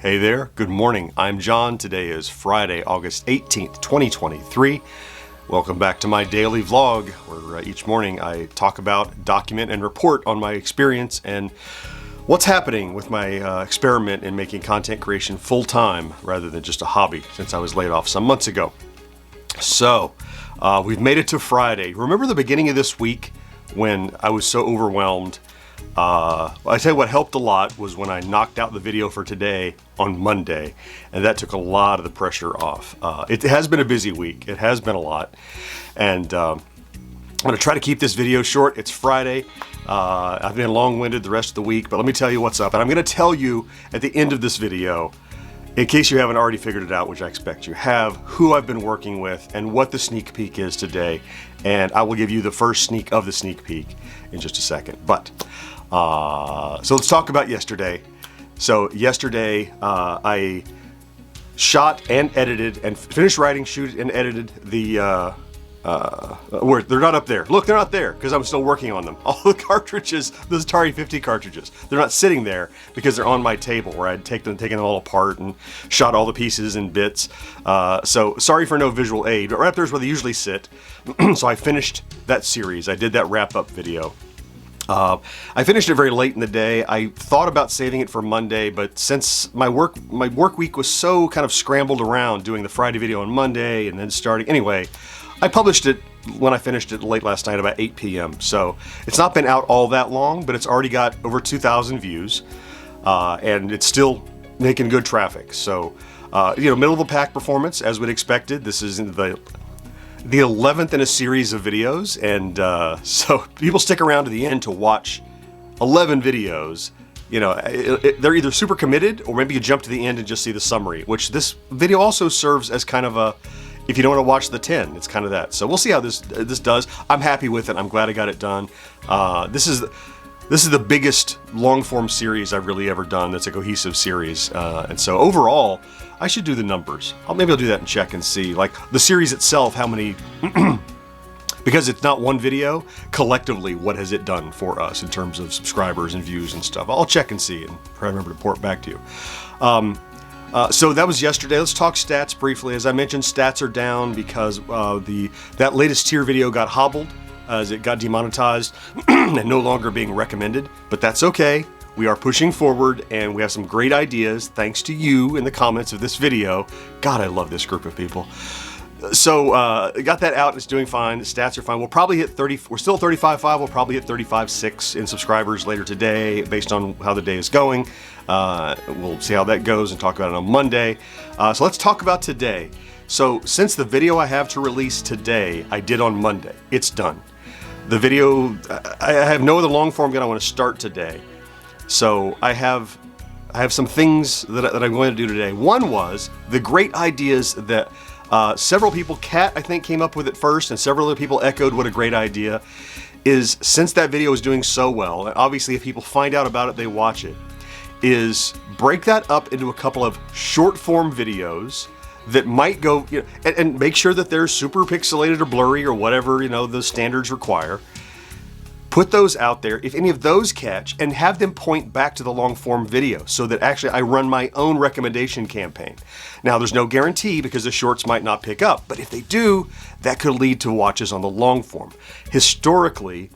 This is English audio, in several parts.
Hey there, good morning. I'm John. Today is Friday, August 18th, 2023. Welcome back to my daily vlog, where each morning I talk about, document, and report on my experience and what's happening with my experiment in making content creation full-time rather than just a hobby since I was laid off some months ago. So, we've made it to Friday. Remember the beginning of this week when I was so overwhelmed? I tell you what helped a lot was when I knocked out the video for today on Monday, and that took a lot of the pressure off. It has been a busy week. It has been a lot, and I'm going to try to keep this video short. It's Friday. I've been long-winded the rest of the week, but let me tell you what's up. And I'm going to tell you at the end of this video, in case you haven't already figured it out, which I expect you have, who I've been working with and what the sneak peek is today. And I will give you the first sneak of the sneak peek in just a second. But so let's talk about yesterday. So yesterday I shot and edited and finished writing, shoot, and edited the where they're not up there. Look, they're not there because I'm still working on them. All the cartridges, the Atari 50 cartridges, they're not sitting there because they're on my table where I'd taken them all apart and shot all the pieces and bits. So sorry for no visual aid, but right up there's where they usually sit. So I finished that series. I did that wrap-up video. I finished it very late in the day. I thought about saving it for Monday, but since my work week was so kind of scrambled around doing the Friday video on Monday and then starting anyway, I published it when I finished it late last night about 8 p.m. So it's not been out all that long, but it's already got over 2,000 views, and it's still making good traffic. So middle of the pack performance as we'd expected. This is in the 11th in a series of videos, and so people stick around to the end to watch 11 videos. You know, they're either super committed, or maybe you jump to the end and just see the summary, which this video also serves as kind of a, if you don't want to watch the 10, it's kind of that. So we'll see how this does. I'm happy with it. I'm glad I got it done. This is the biggest long-form series I've really ever done that's a cohesive series. And so overall, I should do the numbers. Maybe I'll do that and check and see. Like the series itself, how many, because it's not one video, collectively, what has it done for us in terms of subscribers and views and stuff. I'll check and see and try to remember to report back to you. So that was yesterday. Let's talk stats briefly. As I mentioned, stats are down because that latest tier video got hobbled as it got demonetized and no longer being recommended, but that's okay. We are pushing forward and we have some great ideas thanks to you in the comments of this video. God, I love this group of people. So got that out. It's doing fine. The stats are fine. We'll probably hit 30. We're still 35.5. We'll probably hit 35.6 in subscribers later today based on how the day is going. We'll see how that goes and talk about it on Monday. So let's talk about today. So since the video I have to release today, I did on Monday. It's done. The video, I have no other long form that I want to start today. So I have some things that I'm going to do today. One was the great ideas that several people, Kat I think came up with it first, and several other people echoed what a great idea is. Since that video is doing so well, and obviously if people find out about it, they watch it, is break that up into a couple of short form videos that might go, and make sure that they're super pixelated or blurry or whatever, the standards require. Put those out there, if any of those catch, and have them point back to the long form video so that actually I run my own recommendation campaign. Now there's no guarantee because the shorts might not pick up, but if they do, that could lead to watches on the long form. Historically,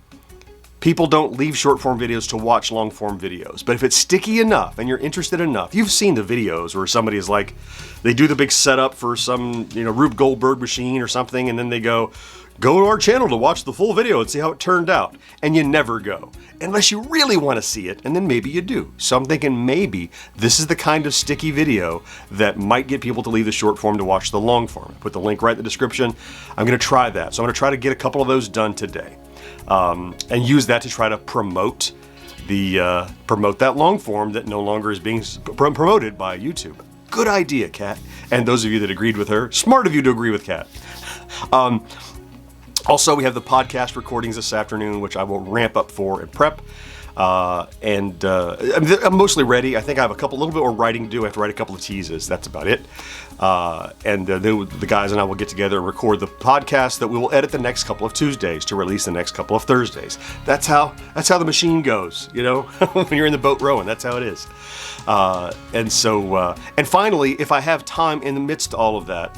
people don't leave short form videos to watch long form videos, but if it's sticky enough and you're interested enough, you've seen the videos where somebody is like, they do the big setup for some, Rube Goldberg machine or something, and then they go to our channel to watch the full video and see how it turned out. And you never go, unless you really want to see it, and then maybe you do. So I'm thinking maybe this is the kind of sticky video that might get people to leave the short form to watch the long form. I put the link right in the description. I'm going to try that. So I'm going to try to get a couple of those done today. And use that to try to promote that long form that no longer is being promoted by YouTube. Good idea, Kat. And those of you that agreed with her, smart of you to agree with Kat. Also, we have the podcast recordings this afternoon, which I will ramp up for and prep. I'm mostly ready. I think I have a little bit more writing to do. I have to write a couple of teases. That's about it. Then the guys and I will get together and record the podcast that we will edit the next couple of Tuesdays to release the next couple of Thursdays. That's how the machine goes, when you're in the boat rowing. That's how it is. And finally, if I have time in the midst of all of that,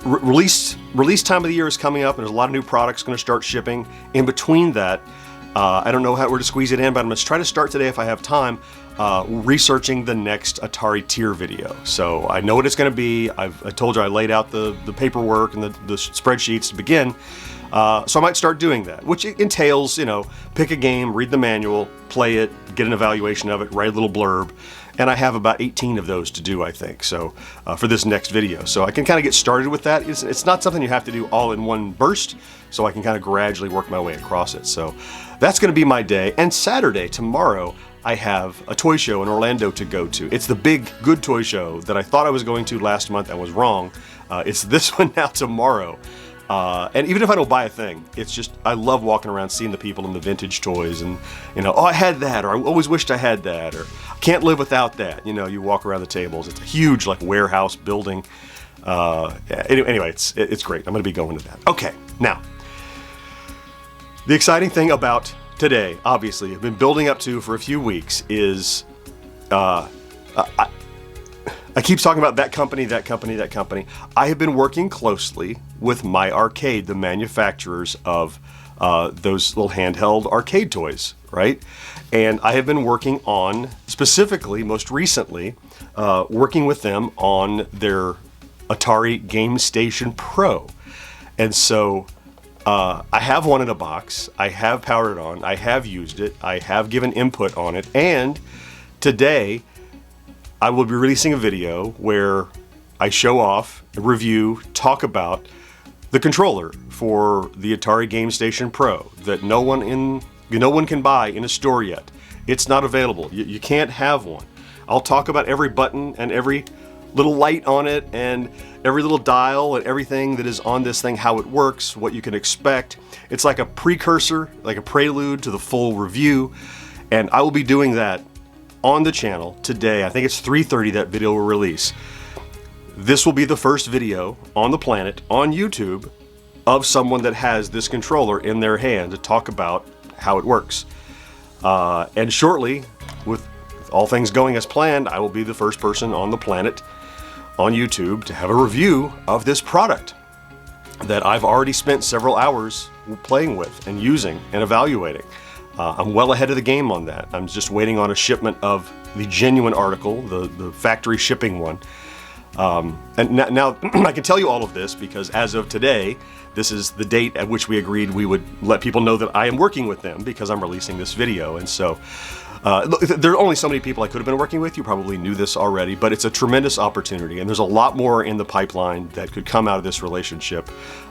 release time of the year is coming up, and there's a lot of new products going to start shipping. In between that, I don't know where to squeeze it in, but I'm going to try to start today if I have time, researching the next Atari tier video. So I know what it's going to be. I told you I laid out the paperwork and the spreadsheets to begin. So I might start doing that, which entails, pick a game, read the manual, play it, get an evaluation of it, write a little blurb. And I have about 18 of those to do, I think, so for this next video. So I can kind of get started with that. It's not something you have to do all in one burst, so I can kind of gradually work my way across it. So that's going to be my day. And Saturday, tomorrow, I have a toy show in Orlando to go to. It's the big, good toy show that I thought I was going to last month and was wrong. It's this one now tomorrow. And even if I don't buy a thing, it's just, I love walking around seeing the people in the vintage toys and, oh, I had that, or I always wished I had that, or I can't live without that. You walk around the tables. It's a huge, warehouse building. Anyway, it's great. I'm going to be going to that. Okay, now, the exciting thing about today, obviously, I've been building up to for a few weeks, is I keep talking about that company. I have been working closely with My Arcade, the manufacturers of those little handheld arcade toys, right? And I have been working on, specifically, most recently, working with them on their Atari Game Station Pro. And so I have one in a box. I have powered it on. I have used it. I have given input on it. And today, I will be releasing a video where I show off, review, talk about the controller for the Atari Game Station Pro that no one can buy in a store yet. It's not available. You can't have one. I'll talk about every button and every little light on it and every little dial and everything that is on this thing, how it works, what you can expect. It's like a precursor, like a prelude to the full review, and I will be doing that on the channel today. I think it's 3:30 that video will release. This will be the first video on the planet on YouTube of someone that has this controller in their hand to talk about how it works. And shortly, with all things going as planned, I will be the first person on the planet on YouTube to have a review of this product that I've already spent several hours playing with and using and evaluating. I'm well ahead of the game on that. I'm just waiting on a shipment of the genuine article, the factory shipping one. And now I can tell you all of this because as of today, this is the date at which we agreed we would let people know that I am working with them because I'm releasing this video. And so look, there are only so many people I could have been working with. You probably knew this already, but it's a tremendous opportunity. And there's a lot more in the pipeline that could come out of this relationship.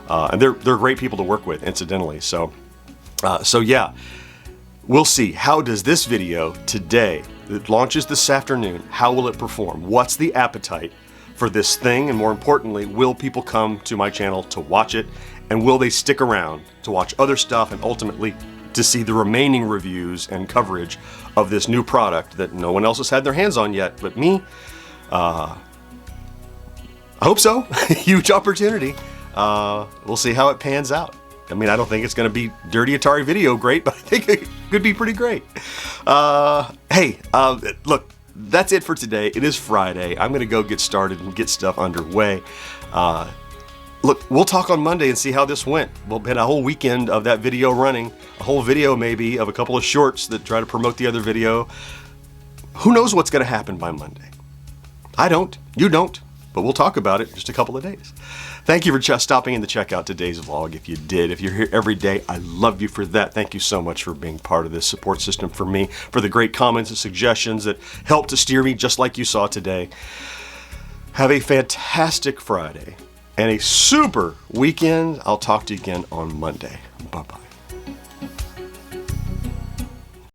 And they're great people to work with, incidentally. So yeah. We'll see. How does this video today, that launches this afternoon, how will it perform? What's the appetite for this thing? And more importantly, will people come to my channel to watch it? And will they stick around to watch other stuff and ultimately to see the remaining reviews and coverage of this new product that no one else has had their hands on yet but me? I hope so. Huge opportunity. We'll see how it pans out. I mean, I don't think it's going to be dirty Atari video great, but I think it could be pretty great. Look, that's it for today. It is Friday. I'm going to go get started and get stuff underway. Look, we'll talk on Monday and see how this went. We'll have a whole weekend of that video running, a whole video maybe of a couple of shorts that try to promote the other video. Who knows what's going to happen by Monday? I don't. You don't. But we'll talk about it in just a couple of days. Thank you for stopping in to check out today's vlog. If you did, if you're here every day, I love you for that. Thank you so much for being part of this support system for me, for the great comments and suggestions that help to steer me just like you saw today. Have a fantastic Friday and a super weekend. I'll talk to you again on Monday. Bye-bye.